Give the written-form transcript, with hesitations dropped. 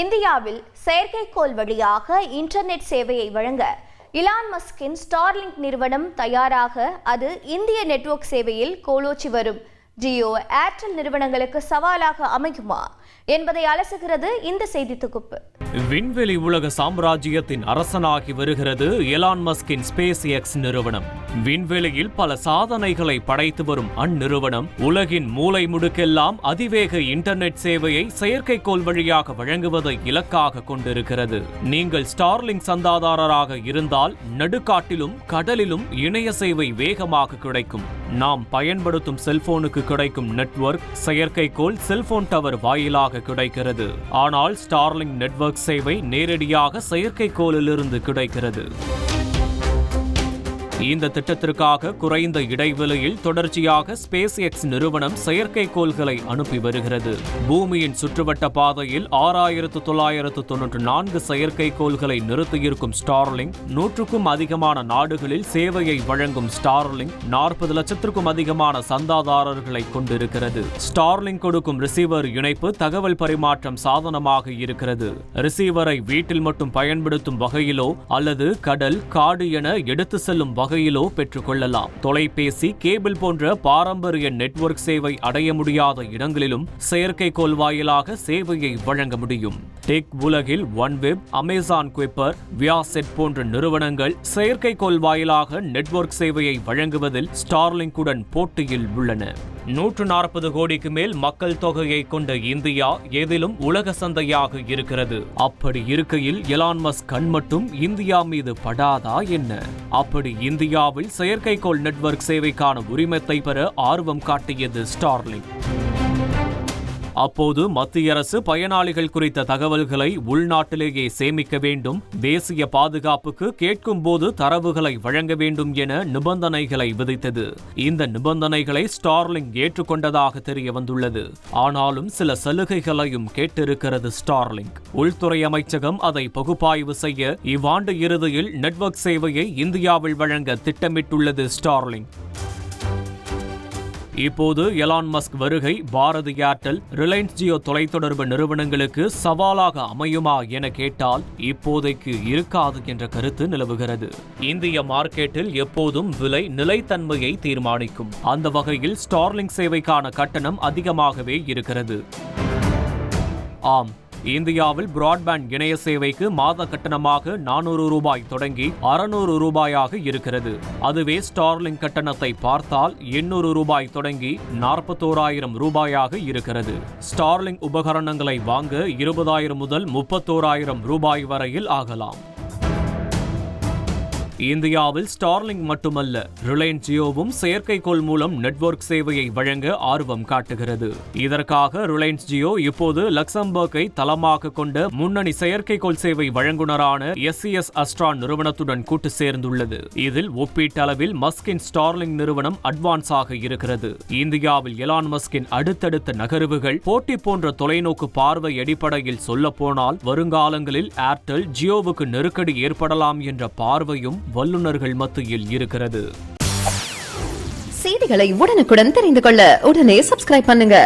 இந்தியாவில் செயற்கைக்கோள் வழியாக இன்டர்நெட் சேவையை வழங்க இலான் மஸ்கின் ஸ்டார்லிங்க் நிறுவனம் தயாராக அது இந்திய நெட்வொர்க் சேவையில் கோலோச்சி வரும் ஜியோ ஏர்டெல் நிறுவனங்களுக்கு சவாலாக அமையுமா என்பதை அலசுகிறது இந்த செய்தி தொகுப்பு. விண்வெளி உலக சாம்ராஜ்யத்தின் அரசனாகி வருகிறது எலான் மஸ்கின் ஸ்பேஸ் எக்ஸ் நிறுவனம். விண்வெளியில் பல சாதனைகளை படைத்து வரும் அந்நிறுவனம் உலகின் மூலை முடுக்கெல்லாம் அதிவேக இன்டர்நெட் சேவையை செயற்கைக்கோள் வழியாக வழங்குவதை இலக்காக கொண்டிருக்கிறது. நீங்கள் ஸ்டார்லிங்க் சந்தாதாரராக இருந்தால் நடுக்காட்டிலும் கடலிலும் இணைய சேவை வேகமாக கிடைக்கும். நாம் பயன்படுத்தும் செல்போனுக்கு கிடைக்கும் நெட்வொர்க் செயற்கைக்கோள் செல்போன் டவர் வாயிலாக கிடைக்கிறது. ஆனால் ஸ்டார்லிங்க் நெட்வொர்க் சேவை நேரடியாக செயற்கைக்கோளிலிருந்து கிடைக்கிறது. இந்த திட்டத்திற்காக குறைந்த இடைவெளியில் தொடர்ச்சியாக ஸ்பேஸ் எக்ஸ் நிறுவனம் செயற்கைக்கோள்களை அனுப்பி வருகிறது. பூமியின் சுற்றுவட்ட பாதையில் 6994 செயற்கைக்கோள்களை நிறுத்தியிருக்கும் ஸ்டார்லிங்க் 100க்கும் அதிகமான நாடுகளில் சேவையை வழங்கும் ஸ்டார்லிங்க் 40 லட்சத்திற்கும் அதிகமான சந்தாதாரர்களை கொண்டிருக்கிறது. ஸ்டார்லிங்க் கொடுக்கும் ரிசீவர் இணைப்பு தகவல் பரிமாற்றம் சாதனமாக இருக்கிறது. ரிசீவரை வீட்டில் மட்டும் பயன்படுத்தும் வகையிலோ அல்லது கடல் காடு என எடுத்து செல்லும் வகையிலோ பெற்றுக்கொள்ளலாம். தொலைபேசி கேபிள் போன்ற பாரம்பரிய நெட்வொர்க் சேவை அடைய முடியாத இடங்களிலும் செயற்கைக்கோள் வாயிலாக சேவையை வழங்க முடியும். டெக் உலகில் ஒன்வெப், அமேசான் குவிப்பர், வியாசெட் போன்ற நிறுவனங்கள் செயற்கைக்கோள் வாயிலாக நெட்வொர்க் சேவையை வழங்குவதில் ஸ்டார்லிங்குடன் போட்டியில் உள்ளன. 140 கோடிக்கு மேல் மக்கள் தொகையை கொண்ட இந்தியா ஏதிலும் உலக சந்தையாக இருக்கிறது. அப்படி இருக்கையில் எலான் மஸ்க் கண் மட்டும் இந்தியா மீது படாதா என்ன? அப்படி இந்தியாவில் செயற்கைக்கோள் நெட்வொர்க் சேவைக்கான உரிமத்தை பெற ஆர்வம் காட்டியது ஸ்டார்லிங்க். அப்போது மத்திய அரசு பயனாளிகள் குறித்த தகவல்களை உள்நாட்டிலேயே சேமிக்க வேண்டும், தேசிய பாதுகாப்புக்கு கேட்கும் போது தரவுகளை வழங்க வேண்டும் என நிபந்தனைகளை விதித்தது. இந்த நிபந்தனைகளை ஸ்டார்லிங்க் ஏற்றுக்கொண்டதாக தெரிய வந்துள்ளது. ஆனாலும் சில சலுகைகளையும் கேட்டிருக்கிறது ஸ்டார்லிங்க். உள்துறை அமைச்சகம் அதை பகுப்பாய்வு செய்ய இவ்வாண்டு இறுதியில் நெட்வொர்க் சேவையை இந்தியாவில் வழங்க திட்டமிட்டுள்ளது ஸ்டார்லிங்க். இப்போது எலான் மஸ்க் வருகை பாரதி ஏர்டெல், ரிலையன்ஸ் ஜியோ தொலைத்தொடர்பு நிறுவனங்களுக்கு சவாலாக அமையுமா என கேட்டால் இப்போதைக்கு இருக்காது என்ற கருத்து நிலவுகிறது. இந்திய மார்க்கெட்டில் எப்போதும் விலை நிலைத்தன்மையை தீர்மானிக்கும். அந்த வகையில் ஸ்டார்லிங்க் சேவைக்கான கட்டணம் அதிகமாகவே இருக்கிறது. ஆம், இந்தியாவில் பிராட்பேண்ட் இணைய சேவைக்கு மாத கட்டணமாக 400 ரூபாய் தொடங்கி 600 ரூபாயாக இருக்கிறது. அதுவே ஸ்டார்லிங்க் கட்டணத்தை பார்த்தால் 800 ரூபாய் தொடங்கி 41,000 ரூபாயாக இருக்கிறது. ஸ்டார்லிங்க் உபகரணங்களை வாங்க 20,000 முதல் 31,000 ரூபாய் வரையில் ஆகலாம். இந்தியாவில் ஸ்டார்லிங்க் மட்டுமல்ல, ரிலையன்ஸ் ஜியோவும் செயற்கைக்கோள் மூலம் நெட்வொர்க் சேவையை வழங்க ஆர்வம் காட்டுகிறது. இதற்காக ரிலையன்ஸ் ஜியோ இப்போது லக்சம்பர்க்கை தளமாக கொண்ட முன்னணி செயற்கைக்கோள் சேவை வழங்குனரான SES Astra நிறுவனத்துடன் கூட்டு சேர்ந்துள்ளது. இதில் ஒப்பீட்டளவில் மஸ்கின் ஸ்டார்லிங்க் நிறுவனம் அட்வான்ஸாக இருக்கிறது. இந்தியாவில் எலான் மஸ்கின் அடுத்தடுத்த நகர்வுகள் போட்டி போன்ற தொலைநோக்கு பார்வை அடிப்படையில் சொல்ல போனால் வருங்காலங்களில் ஏர்டெல் ஜியோவுக்கு நெருக்கடி ஏற்படலாம் என்ற பார்வையும் வல்லுநர்கள் மத்தியில் இருக்கிறது. செய்திகளை உடனுக்குடன் தெரிந்து கொள்ள உடனே சப்ஸ்கிரைப் பண்ணுங்க.